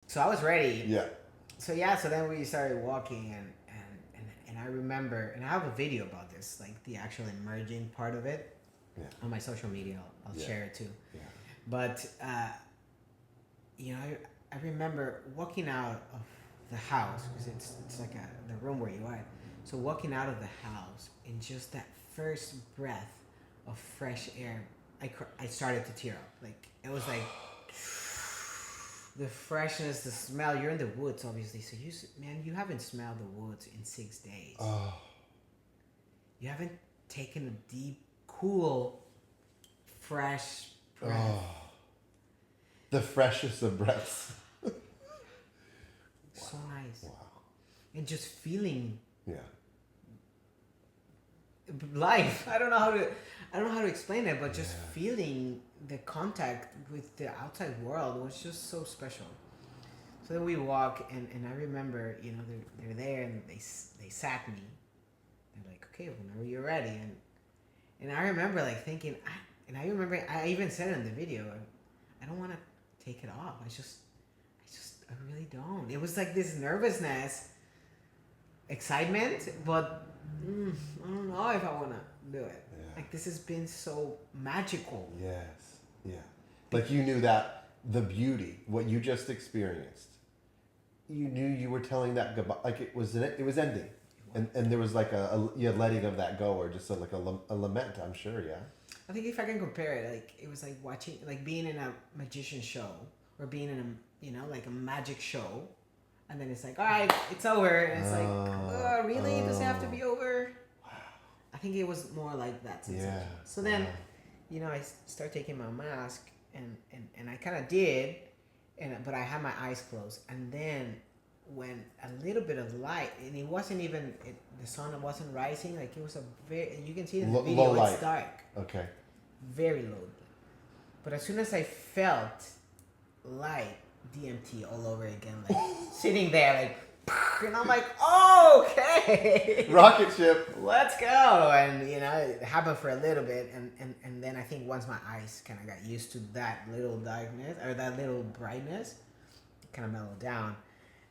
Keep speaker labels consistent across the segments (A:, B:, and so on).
A: So I was ready.
B: Yeah.
A: So yeah, so then we started walking, and I remember, and I have a video about this, like the actual emerging part of it
B: Yeah.
A: on my social media. I'll
B: Yeah.
A: share it too.
B: Yeah.
A: But you know, I remember walking out of the house because it's like the room where you are. So walking out of the house and just that first breath of fresh air, I started to tear up. Like it was like the freshness, the smell. You're in the woods, obviously. So you haven't smelled the woods in 6 days.
B: Oh.
A: You haven't taken a deep, cool, fresh breath.
B: Oh. The freshest of breaths.
A: So nice.
B: Wow.
A: And just feeling
B: Yeah.
A: life. I don't know how to explain it, but just feeling the contact with the outside world was just so special. So then we walk, and I remember, you know, they're there, and they sat me. They're like, okay, whenever you're ready, and I remember like thinking, I even said in the video, I don't want to take it off. I really don't. It was like this nervousness, excitement, but I don't know if I want to do it.
B: Yeah.
A: Like this has been so magical.
B: Yes. Yeah. Like you knew that the beauty, what you just experienced, you knew you were telling that goodbye. Like it was ending, and there was like a letting of that go, or just like a lament. I'm sure. Yeah.
A: I think if I can compare it, like it was like watching, like being in a magician show or being in a, you know, like a magic show, and then it's like, all right, it's over, and it's like, oh, really? Does it have to be over? Wow. I think it was more like that sensation.
B: Yeah.
A: So then, you know, I start taking my mask, and I kind of did, but I had my eyes closed, and then when a little bit of light, and it wasn't even the sun wasn't rising, like it was a very, you can see in the video,
B: low light.
A: it's dark.
B: Okay.
A: Very low. But as soon as I felt light, DMT all over again, like sitting there, like, and I'm like, oh, okay,
B: Rocket ship.
A: let's go. And you know, it happened for a little bit, and then I think once my eyes kind of got used to that little darkness or that little brightness, it kind of mellowed down.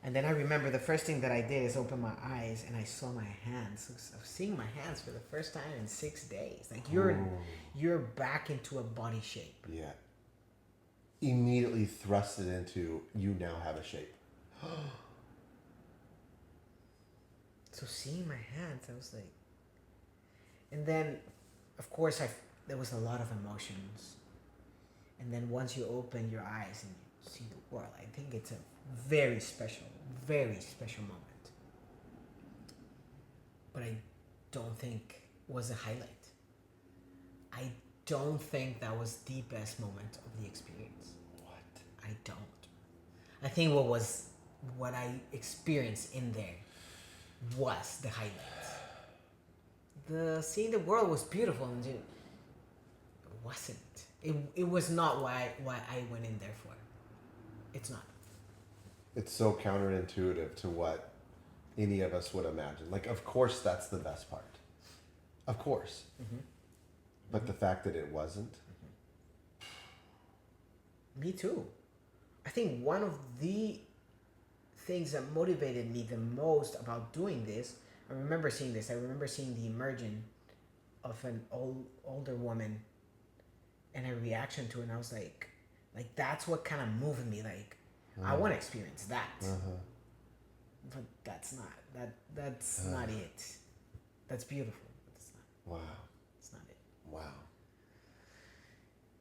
A: And then I remember the first thing that I did is open my eyes, and I saw my hands. I was seeing my hands for the first time in 6 days. Like you're back into a body shape.
B: Yeah. Immediately thrust it into you now have a shape.
A: So seeing my hands, I was like, and then, of course, there was a lot of emotions. And then once you open your eyes and you see the world, I think it's a very special moment. But I don't think was a highlight. I don't think that was the best moment of the experience.
B: What?
A: I don't. I think what I experienced in there was the highlight. Seeing the world was beautiful, and it wasn't. It was not why I went in there for. It's not.
B: It's so counterintuitive to what any of us would imagine. Like, of course, that's the best part. Of course. Mm-hmm. But the fact that it wasn't.
A: Me too. I think one of the things that motivated me the most about doing this, I remember seeing this. I remember seeing the emergence of an older woman and a reaction to it. And I was like that's what kind of moved me. Like, I want to experience that. But that's not it. That's beautiful. But it's not.
B: Wow.
A: It's not it.
B: Wow.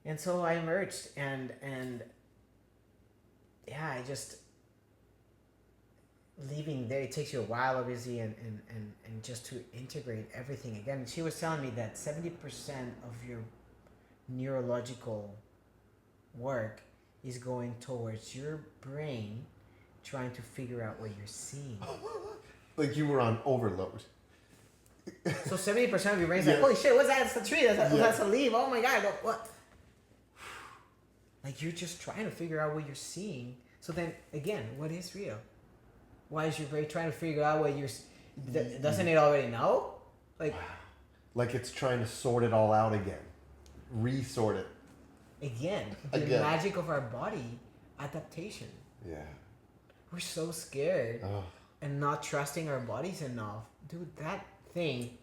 A: And so I emerged, and yeah, I just leaving there. It takes you a while, obviously, and just to integrate everything again. She was telling me that 70% of your neurological work is going towards your brain trying to figure out what you're seeing.
B: Like you were on overload.
A: So 70% of your brain's like, holy shit, what's that? It's a tree. That's a leaf. Oh my God, what? Like you're just trying to figure out what you're seeing. So then, again, what is real? Why is your brain trying to figure out what you're... Doesn't it already know?
B: Like it's trying to sort it all out again. Resort it.
A: Again, the magic of our body, adaptation.
B: Yeah.
A: we're so scared
B: Oh,
A: and not trusting our bodies enough. Dude, that thing,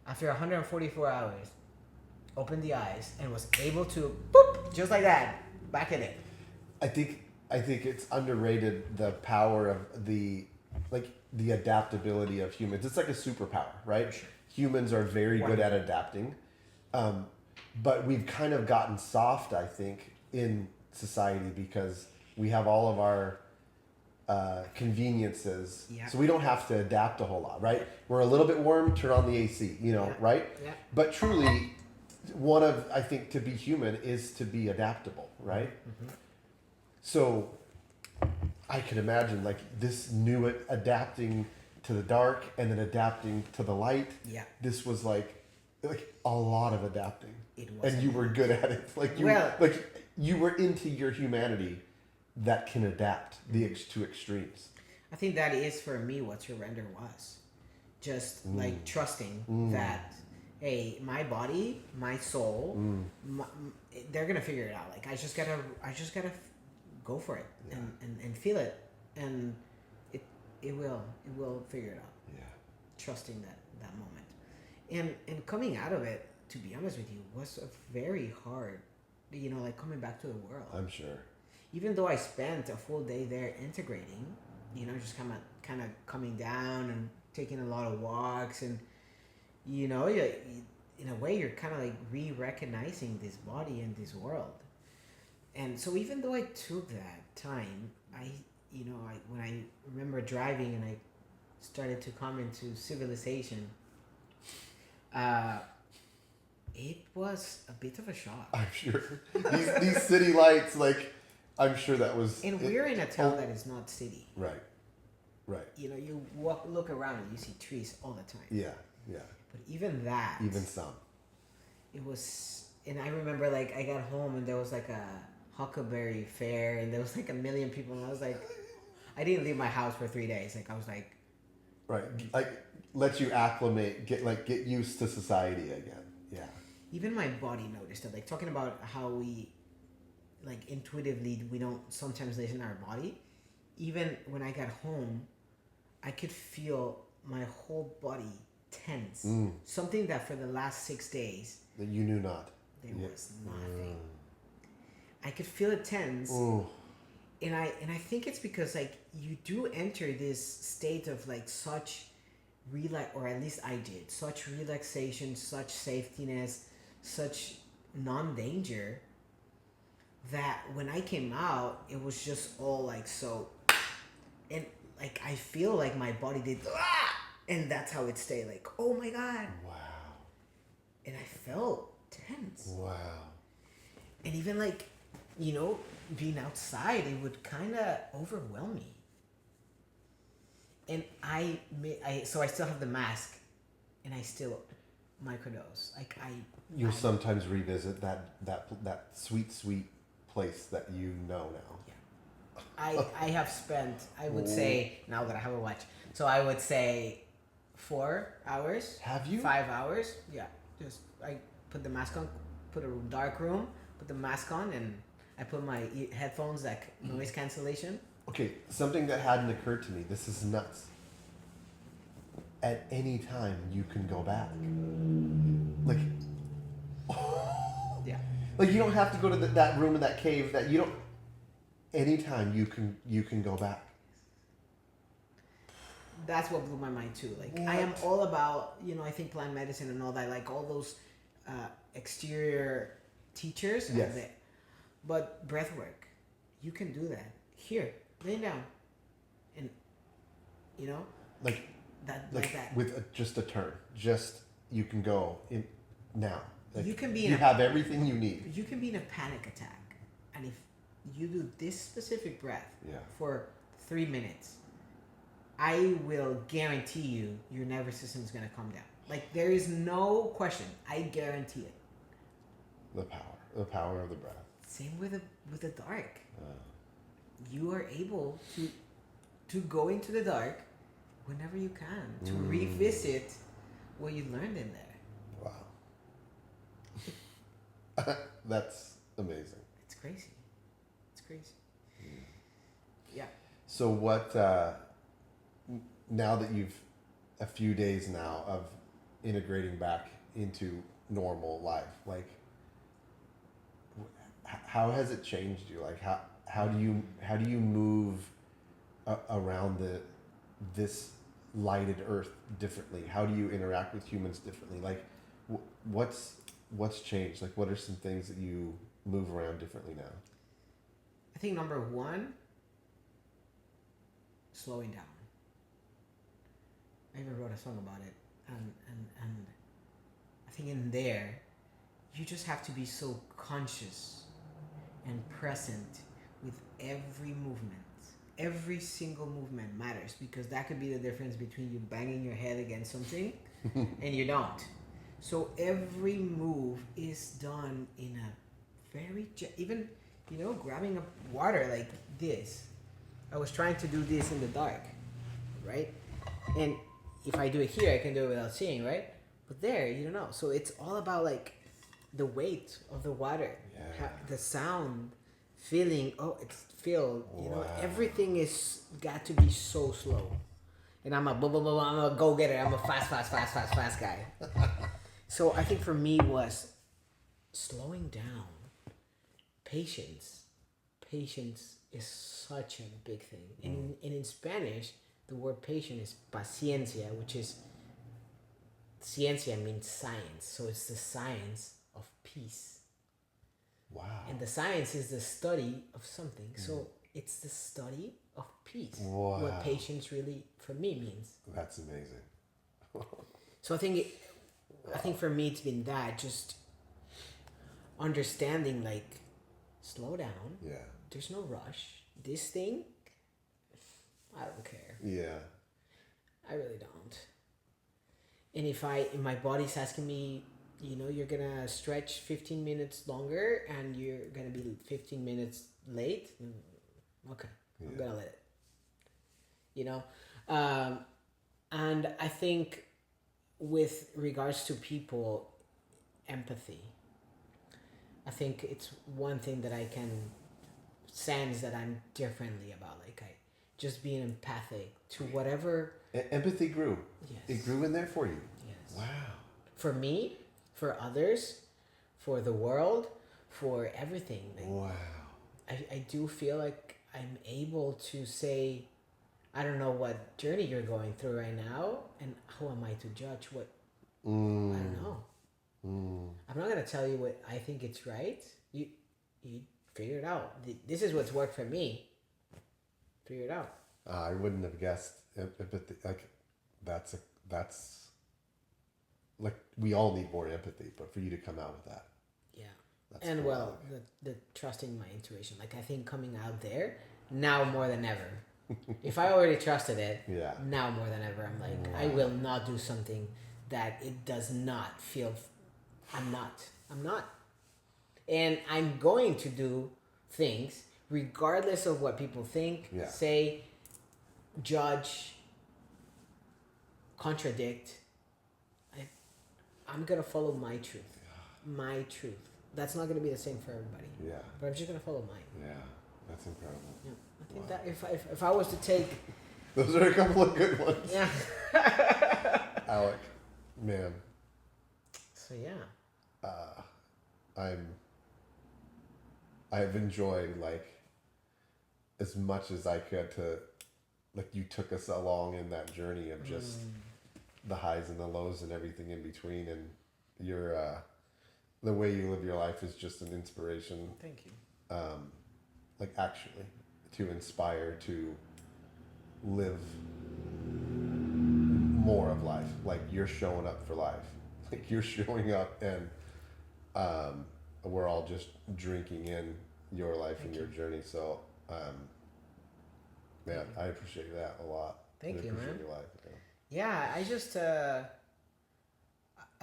A: after 144 hours, opened the eyes and was able to, boop, just like that, back in it.
B: I think it's underrated, the power of the adaptability of humans. It's like a superpower, right?
A: Sure.
B: Humans are very good at adapting, but we've kind of gotten soft, I think, in society because we have all of our conveniences,
A: Yeah.
B: so we don't have to adapt a whole lot, right? We're a little bit warm, turn on the AC,
A: Yeah.
B: right?
A: Yeah.
B: But truly, one of, I think, to be human is to be adaptable, right?
A: Mm-hmm.
B: So I can imagine like this new adapting to the dark and then adapting to the light.
A: Yeah.
B: This was like a lot of adapting.
A: It was.
B: And you were good at it.
A: Well-
B: You were into your humanity that can adapt to extremes.
A: I think that is for me what surrender was. Just like trusting that, hey, my body, my soul, they're gonna figure it out. Like I just gotta go for it and feel it, and it will figure it out.
B: Yeah.
A: Trusting that moment, and coming out of it, to be honest with you, was a very hard, like coming back to the world.
B: I'm sure.
A: Even though I spent a full day there integrating, just kind of coming down and taking a lot of walks, and you, in a way you're kind of like re-recognizing this body and this world. And so even though I took that time, when I remember driving and I started to come into civilization, it was a bit of a shock.
B: I'm sure. These city lights, like, I'm sure that was.
A: And we're in a town that is not city.
B: Right. Right.
A: You look around and you see trees all the time.
B: Yeah. Yeah.
A: But even that.
B: Even some.
A: It was, and I remember like I got home and there was like a Huckleberry Fair and there was like 1 million people and I was like, I didn't leave my house for 3 days. Like I was like.
B: Right. Like, let you acclimate, get used to society again. Yeah.
A: Even my body noticed it. Like talking about how we, like intuitively, we don't sometimes listen to our body. Even when I got home, I could feel my whole body tense. Something that for the last 6 days.
B: That you knew not.
A: There was nothing. I could feel it tense.
B: Ooh.
A: And I think it's because like you do enter this state of like such or at least I did, such relaxation, such safetiness, such non-danger, that when I came out, it was just all like so, and like I feel like my body did, and that's how it stayed. Like, oh my god!
B: Wow.
A: And I felt tense.
B: Wow.
A: And even like, being outside, it would kind of overwhelm me. And so I still have the mask, and I still microdose. Like
B: You'll sometimes revisit that sweet place that you know now.
A: Yeah. I have spent, I would say, now that I have a watch, so I would say 4 hours.
B: Have you?
A: 5 hours. Yeah. Just I put the mask on, put a dark room, put the mask on, and I put my headphones, like noise cancellation.
B: Okay, something that hadn't occurred to me. This is nuts. At any time, you can go back. Like,
A: Yeah.
B: like you don't have to go to that room in that cave. That you don't. Anytime you can go back.
A: That's what blew my mind too. Like I am all about, I think plant medicine and all that. Like all those exterior teachers.
B: Yes.
A: But breath work, you can do that here, laying down, and
B: Like
A: that.
B: with just a turn. Just you can go in now. Like,
A: You can be
B: You have everything you need.
A: You can be in a panic attack, and if you do this specific breath for 3 minutes, I will guarantee you your nervous system is gonna come down. Like there is no question. I guarantee it.
B: The power of the breath.
A: Same with the dark. You are able to go into the dark whenever you can to revisit what you learned in there.
B: Wow. That's amazing.
A: It's crazy. It's crazy. Yeah.
B: So what? Now that you've a few days now of integrating back into normal life, like how has it changed you? Like how do you move around this lighted earth differently? How do you interact with humans differently? Like what's changed? Like what are some things that you move around differently now?
A: I think number one, slowing down. I even wrote a song about it, and I think in there, you just have to be so conscious and present with every movement. Every single movement matters because that could be the difference between you banging your head against something and you don't. So every move is done in a very even grabbing up water like this. I was trying to do this in the dark, right? And if I do it here, I can do it without seeing, right? But there, you don't know. So it's all about like the weight of the water, the sound, feeling. Oh, it's filled. You know, everything is got to be so slow. And I'm a blah blah blah. I'm a go getter. I'm a fast guy. So I think for me was slowing down, patience. Patience is such a big thing. And in Spanish, the word patient is paciencia, which is ciencia means science. So it's the science of peace.
B: Wow.
A: And the science is the study of something. So it's the study of peace.
B: Wow.
A: What patience really, for me, means.
B: That's amazing.
A: So I think for me, it's been that, just understanding, like, slow down.
B: Yeah.
A: There's no rush. This thing, I don't care.
B: Yeah.
A: I really don't. And if my body's asking me, you're gonna stretch 15 minutes longer and you're gonna be 15 minutes late, okay, I'm gonna let it. And I think with regards to people, empathy. I think it's one thing that I can sense that I'm differently about. Like I just being empathic to whatever.
B: Empathy grew.
A: Yes.
B: It grew in there for you.
A: Yes.
B: Wow.
A: For me, for others, for the world, for everything. Like,
B: wow.
A: I do feel like I'm able to say, I don't know what journey you're going through right now, and who am I to judge what? I don't know. I'm not gonna tell you what I think it's right. You figure it out. This is what's worked for me. Figure it out.
B: I wouldn't have guessed empathy. Like that's like we all need more empathy, but for you to come out with that.
A: Yeah.
B: That's
A: and
B: cool.
A: well, the trusting my intuition. Like I think coming out there now more than ever. If I already trusted it, now more than ever, I'm like, I will not do something that it does not feel. I'm not. And I'm going to do things regardless of what people think, say, judge, contradict. I'm going to follow my truth. My truth. That's not going to be the same for everybody.
B: Yeah.
A: But I'm just going to follow mine.
B: Yeah. That's incredible.
A: Yeah. I think that if I was to take...
B: Those are a couple of good ones.
A: Yeah.
B: Alec, man.
A: So, yeah.
B: I've enjoyed like as much as I could to like you took us along in that journey of just the highs and the lows and everything in between, and your the way you live your life is just an inspiration.
A: Thank you.
B: Like actually to inspire to live more of life. Like you're showing up for life. Like you're showing up and we're all just drinking in your life and your journey. So, man, I appreciate that a lot.
A: Thank you, man.
B: Your life,
A: yeah, I just, I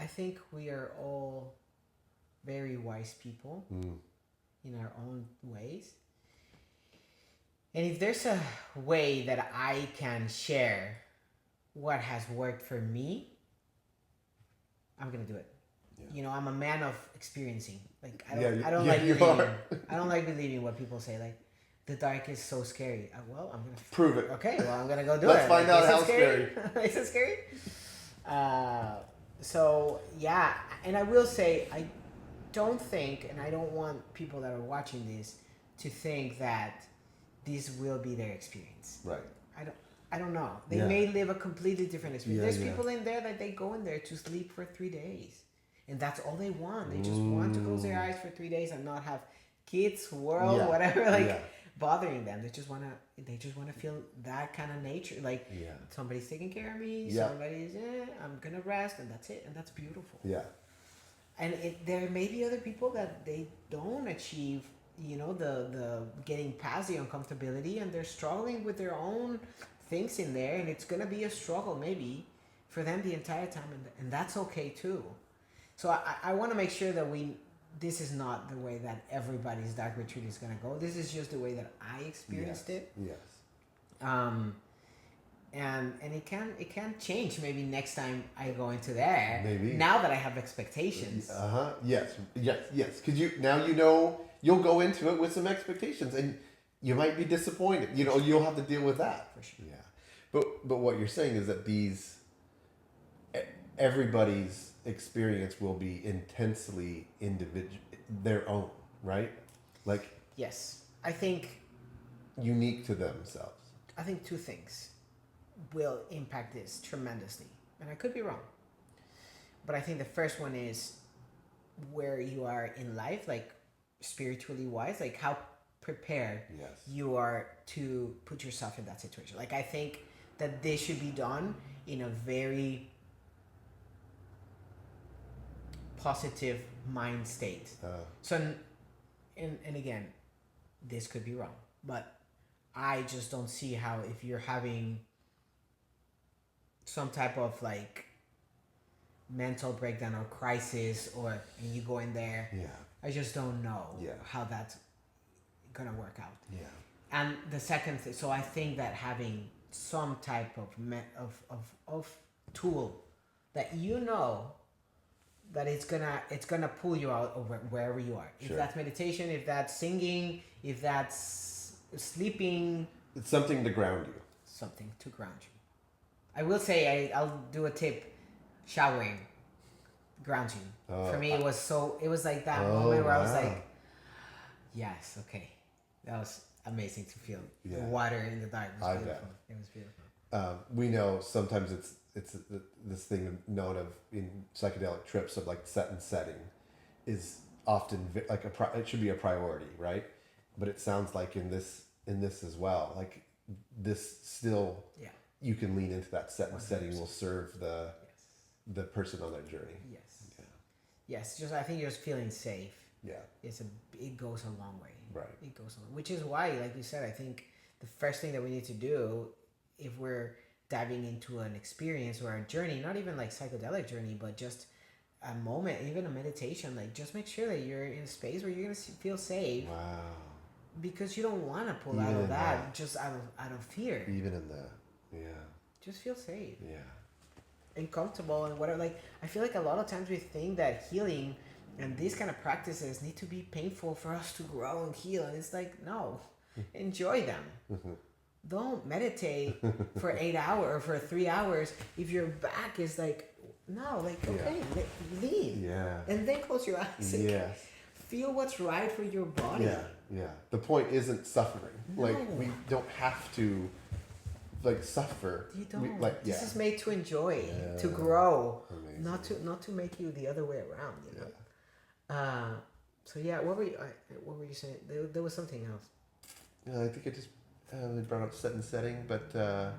A: think we are all very wise people in our own ways. And if there's a way that I can share what has worked for me, I'm going to do it. Yeah. I'm a man of experiencing. Like I don't like believing. I don't like believing what people say. Like the dark is so scary. Well, I'm gonna
B: Prove it.
A: okay. Well, I'm gonna go do
B: Let's
A: it.
B: find out
A: is it
B: how scary.
A: is it scary? So yeah, and I will say I don't think, and I don't want people that are watching this to think that this will be their experience.
B: Right.
A: I don't know. They
B: Yeah.
A: may live a completely different experience.
B: Yeah,
A: There's
B: yeah.
A: people in there that they go in there to sleep for 3 days, and that's all they want. They just want to close their eyes for 3 days and not have kids, world,
B: Yeah.
A: whatever, like
B: Yeah.
A: bothering them. They just wanna feel that kind of nature. Like
B: Yeah.
A: somebody's taking care of me.
B: Yeah.
A: Somebody's I'm gonna rest, and that's it. And that's beautiful.
B: Yeah.
A: And there may be other people that they don't achieve, the getting past the uncomfortability, and they're struggling with their own things in there, and it's gonna be a struggle maybe for them the entire time, and that's okay too. So I want to make sure that this is not the way that everybody's dark retreat is gonna go. This is just the way that I experienced
B: Yes.
A: it.
B: Yes.
A: And it can change maybe next time I go into there.
B: Maybe.
A: Now that I have expectations.
B: Yes. Because you'll go into it with some expectations, and you might be disappointed. You'll have to deal with that.
A: For sure.
B: Yeah. But what you're saying is that everybody's experience will be intensely individual, their own, right? Like
A: Yes, I think
B: unique to themselves.
A: two things will impact this tremendously, and I could be wrong, but I think the first one is where you are in life, like spiritually wise, like how prepared
B: Yes.
A: you are to put yourself in that situation. Like I think that this should be done in a very positive mind state. So, and again, this could be wrong, but I just don't see how, if you're having some type of like mental breakdown or crisis, and you go in there,
B: Yeah.
A: I just don't know
B: Yeah.
A: how that's gonna work out.
B: Yeah.
A: And the second thing, so I think that having some type of of tool that that it's gonna pull you out over wherever you are. If
B: Sure.
A: that's meditation, if that's singing, if that's sleeping,
B: It's something to ground you.
A: something to ground you. I will say I'll do a tip. Showering grounds you.
B: Oh,
A: For me, it was like that moment where I was
B: wow.
A: like, yes, okay, that was amazing to feel the
B: Yeah.
A: water in the dark. It was
B: I
A: beautiful.
B: bet.
A: It was beautiful.
B: We know sometimes it's this thing known of in psychedelic trips of like set and setting is often like it should be a priority, right? But it sounds like in this as well, like this still
A: Yeah.
B: you can lean into that set and setting
A: 100%.
B: will serve
A: Yes.
B: the person on their journey.
A: Yes.
B: Yeah.
A: Yes. Just I think just feeling safe.
B: Yeah.
A: It goes a long way.
B: Right.
A: It goes a long, which is why, like you said, I think the first thing that we need to do if we're diving into an experience or a journey, not even like psychedelic journey, but just a moment, even a meditation, like just make sure that you're in a space where you're gonna feel safe,
B: Wow.
A: because you don't want to pull
B: Even
A: out of
B: in
A: that
B: that.
A: just out of fear.
B: Even in that. Yeah.
A: Just feel safe
B: Yeah.
A: and comfortable and whatever. Like I feel like a lot of times we think that healing and these kind of practices need to be painful for us to grow and heal, and it's like no, enjoy them. Don't meditate for 8 hours or for 3 hours if your back is like no, like okay, leave,
B: Yeah.
A: and then close your eyes. And
B: Yes.
A: feel what's right for your body.
B: Yeah, yeah. The point isn't suffering. Like
A: No.
B: we don't have to like suffer.
A: You don't. This
B: Yeah.
A: is made to enjoy, to
B: Yeah.
A: grow,
B: Amazing.
A: not to make you the other way around. You know. So yeah, what were you saying? There was something else.
B: I think I just we brought up set and setting, but the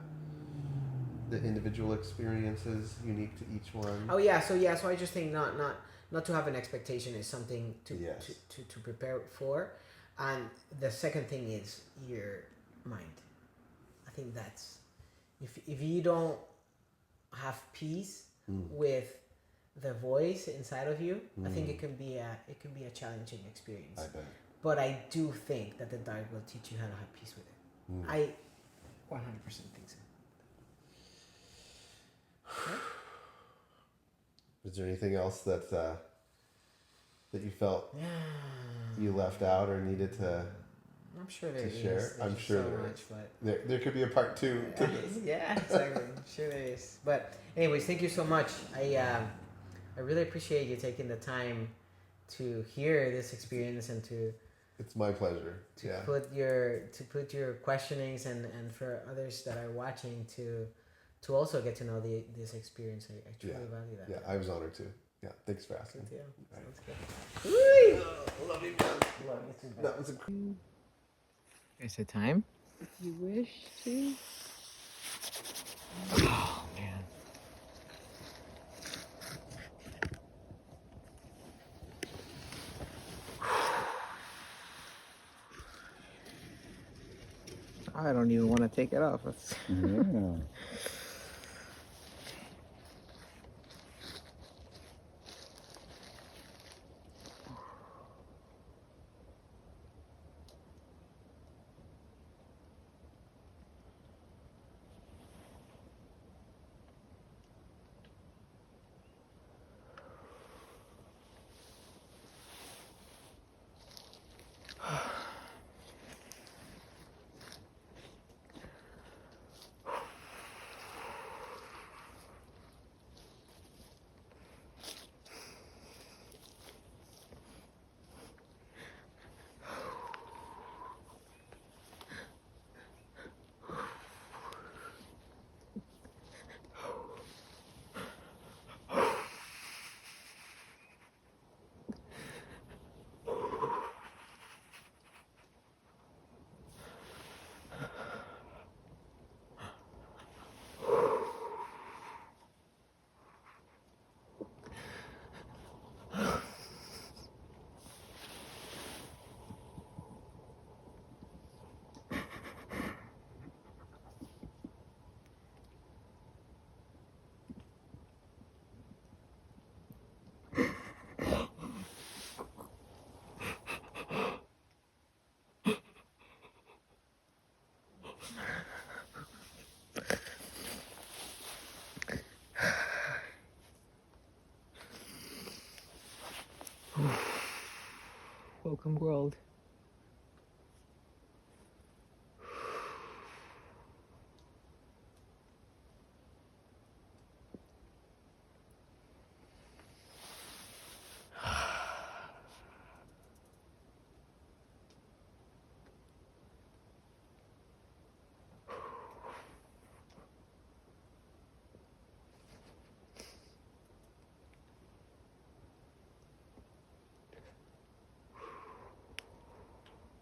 B: individual experiences unique to each one.
A: Oh yeah, so I just think not to have an expectation is something to
B: Yes.
A: to prepare for, and the second thing is your mind. I think that's if you don't have peace with the voice inside of you, I think it can be a challenging experience.
B: I bet.
A: But I do think that the dark will teach you how to have peace with it. I 100% think so.
B: Is there anything else that that you felt you left out or needed to
A: I'm sure there
B: to
A: is.
B: share.
A: There's
B: I'm
A: just
B: sure
A: so
B: there
A: much,
B: is.
A: but
B: There could be a part two to this.
A: yeah, exactly. I'm sure there is. But anyways, thank you so much. I really appreciate you taking the time to hear this experience and
B: It's my pleasure.
A: to
B: Yeah.
A: put your questionings and for others that are watching to also get to know this experience. I truly value that.
B: Yeah, I was honored too. Yeah, thanks for asking.
A: Good deal.
B: Right.
A: Sounds good.
B: Love you, man.
A: Love you too,
B: That was a
A: Is it time?
C: If you wish to.
A: Oh man. I don't even want to take it off.
C: Yeah.
A: Welcome world.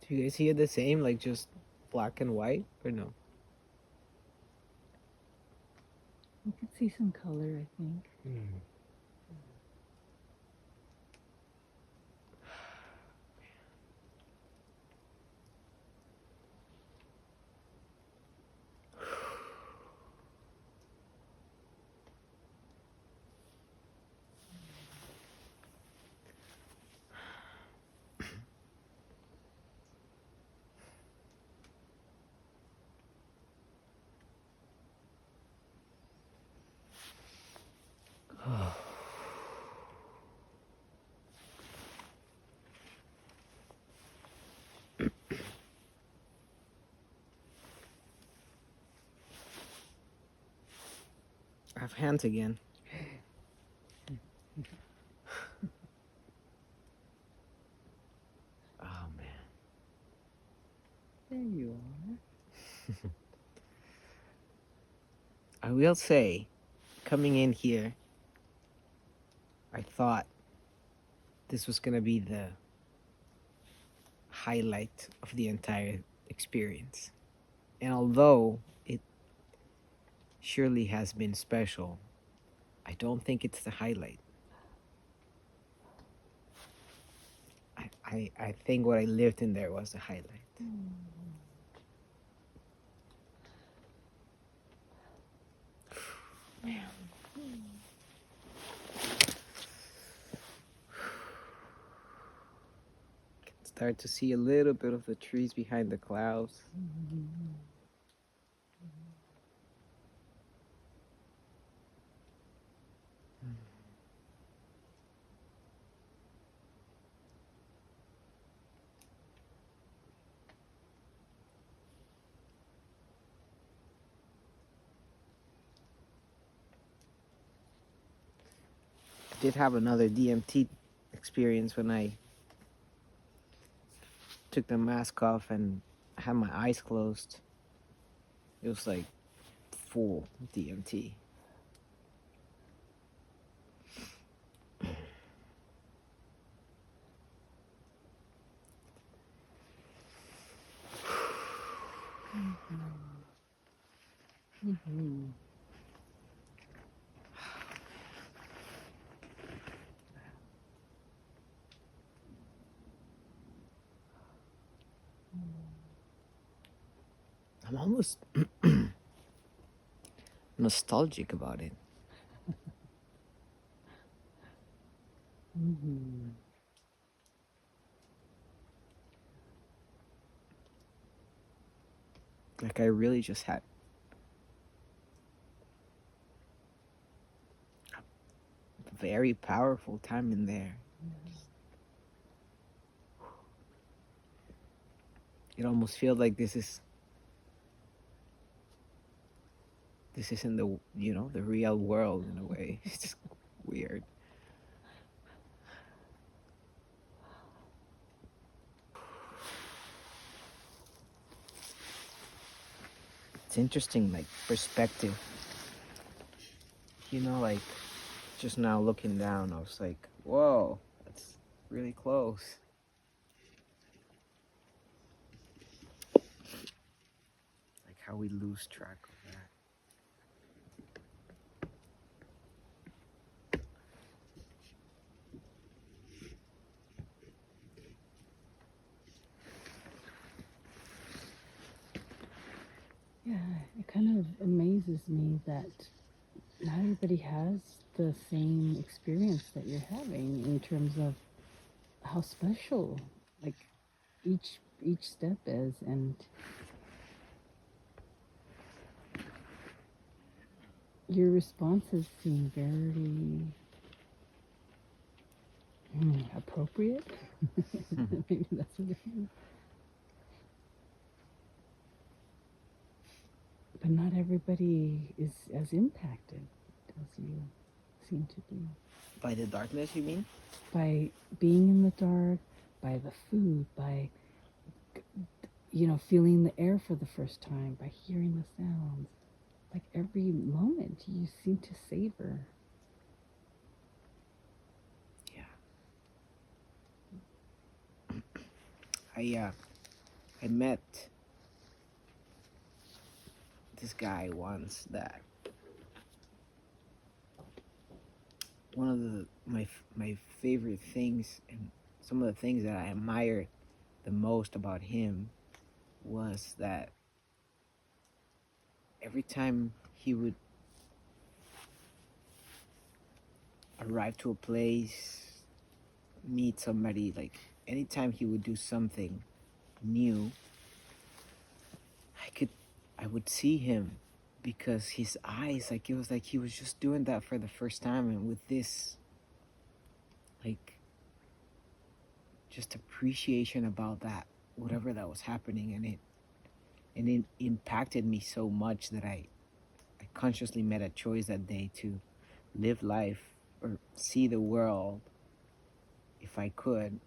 A: Do you guys hear the same, like just black and white, or no?
C: You can see some color, I think.
A: I have hands again. Oh man.
C: There you are.
A: I will say, coming in here, I thought this was gonna be the highlight of the entire experience. And although it surely has been special, I don't think it's the highlight. I think what I lived in there was the highlight. Man. Can start to see a little bit of the trees behind the clouds. did have another DMT experience when I took the mask off and had my eyes closed. It was like full DMT.
C: Mm-hmm.
A: I'm almost nostalgic about it.
C: Mm-hmm.
A: Like I really just had a very powerful time in there. It almost feels like this isn't the real world in a way. It's just weird. It's interesting, like perspective. Like just now looking down, I was like, whoa, that's really close. Like how we lose track of that.
C: Yeah, it kind of amazes me that not everybody has the same experience that you're having in terms of how special like each step is, and your responses seem very appropriate. Maybe that's what it is. But not everybody is as impacted as you seem to be.
A: By the darkness, you mean?
C: By being in the dark, by the food, by feeling the air for the first time, by hearing the sounds. Like every moment you seem to savor.
A: Yeah. I met this guy once that one of my favorite things and some of the things that I admired the most about him was that every time he would arrive to a place, meet somebody, like anytime he would do something new, I would see him because his eyes, like it was like he was just doing that for the first time, and with this like just appreciation about that, whatever that was happening, and it impacted me so much that I consciously made a choice that day to live life or see the world, if I could,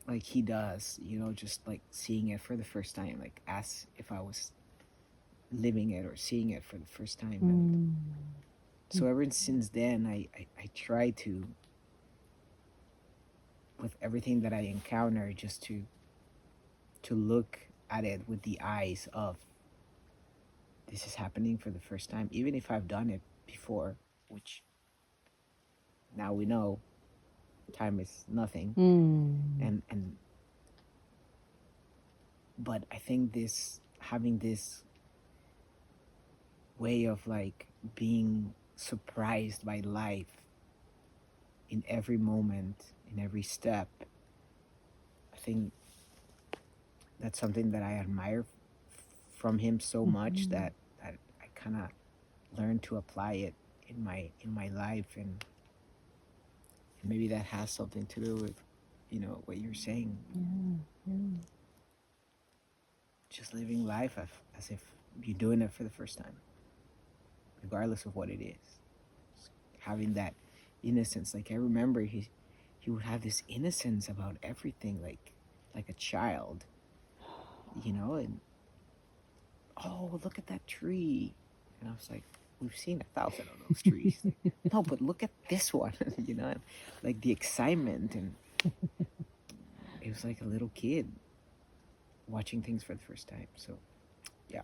A: like he does, just like seeing it for the first time, like as if I was living it or seeing it for the first time. And so ever since then, I try to, with everything that I encounter, just to look at it with the eyes of this is happening for the first time, even if I've done it before, which now we know time is nothing. And but I think having this way of like being surprised by life in every moment, in every step, I think that's something that I admire from him so much that I kind of learned to apply it in my life, and maybe that has something to do with what you're saying.
C: Yeah.
A: Just living life as if you're doing it for the first time, regardless of what it is. Having that innocence. Like I remember he would have this innocence about everything, like a child, you know. And oh, look at that tree, and I was like, we've seen 1,000 of those trees. Like, no, but look at this one, you know, and like the excitement, and it was like a little kid watching things for the first time. So yeah.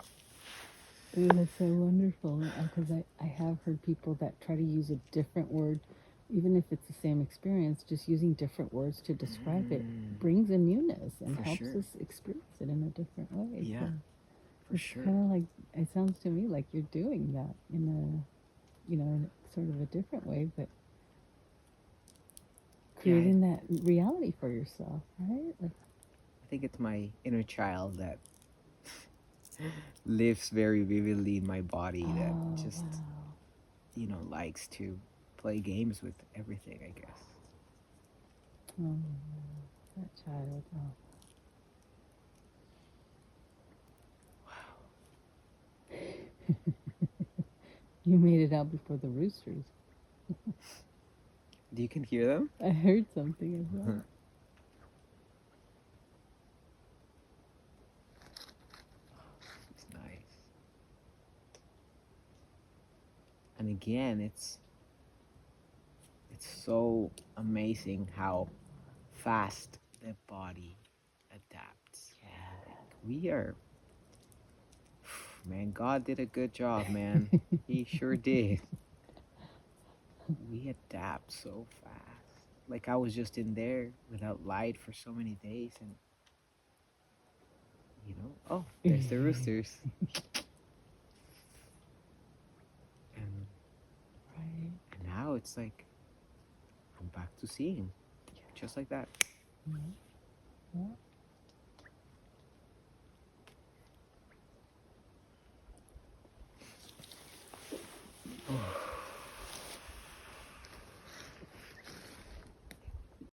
C: Ooh, that's so wonderful. Because I have heard people that try to use a different word, even if it's the same experience, just using different words to describe it brings a newness and
A: For
C: helps
A: sure.
C: us experience it in a different way.
A: Yeah,
C: So
A: for
C: it's
A: sure.
C: kind of like, it sounds to me like you're doing that in in sort of a different way, but
A: Yeah,
C: creating that reality for yourself, right? Like,
A: I think it's my inner child that lives very vividly in my body, that
C: oh,
A: just,
C: wow.
A: you know, likes to play games with everything, I guess.
C: Oh, that child. Oh. You made it out before the roosters.
A: You can hear them?
C: I heard something as well.
A: It's nice. And again, it's so amazing how fast the body adapts. Yeah, like we are, man, God did a good job, man. He sure did. We adapt so fast. Like I was just in there without light for so many days, and you know, oh, there's the roosters. And
C: Right.
A: and now it's like I'm back to seeing, just like that.
C: Yeah. Yeah.